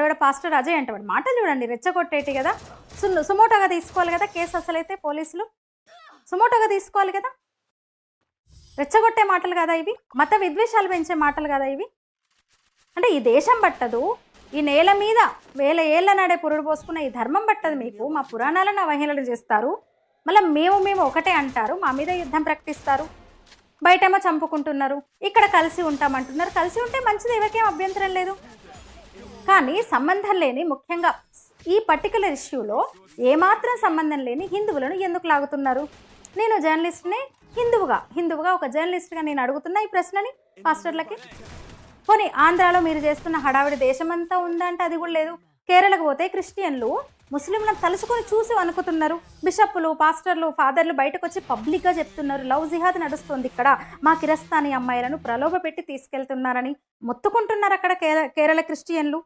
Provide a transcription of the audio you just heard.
వాడు పాస్టర్ అజయ్ అంట, వాడు మాటలు చూడండి రెచ్చగొట్టేటి కదా. సుమోటోగా తీసుకోవాలి కదా కేసు, అసలైతే పోలీసులు సుమోటోగా తీసుకోవాలి కదా. రెచ్చగొట్టే మాటలు కదా ఇవి, మత విద్వేషాలు పెంచే మాటలు కదా ఇవి. అంటే ఈ దేశం పట్టదు, ఈ నేల మీద వేల ఏళ్ల నాడే పురుడు పోసుకున్న ఈ ధర్మం పట్టదు మీకు. మా పురాణాలను అవహేళన చేస్తారు, మళ్ళీ మేము ఒకటే అంటారు, మా మీద యుద్ధం ప్రకటిస్తారు. బయటేమో చంపుకుంటున్నారు, ఇక్కడ కలిసి ఉంటామంటున్నారు. కలిసి ఉంటే మంచిది, ఎవరికేం అభ్యంతరం లేదు. కానీ సంబంధం లేని, ముఖ్యంగా ఈ పర్టికులర్ ఇష్యూలో ఏమాత్రం సంబంధం లేని హిందువులను ఎందుకు లాగుతున్నారు? నేను జర్నలిస్ట్ని, హిందువుగా ఒక జర్నలిస్ట్గా నేను అడుగుతున్నా ఈ ప్రశ్నని పాస్టర్లకి. పోనీ ఆంధ్రాలో మీరు చేస్తున్న హడావిడి దేశమంతా ఉందంటే అది కూడా లేదు. కేరళకు పోతే క్రిస్టియన్లు ముస్లింలను తలుచుకొని చూసి వణుకుతున్నారు. బిషప్పులు, పాస్టర్లు, ఫాదర్లు బయటకు వచ్చి పబ్లిక్గా చెప్తున్నారు, లవ్ జిహాద్ నడుస్తుంది ఇక్కడ, మా కిరస్తానీ అమ్మాయిలను ప్రలోభ పెట్టి తీసుకెళ్తున్నారని మొత్తుకుంటున్నారు అక్కడ కేరళ క్రిస్టియన్లు.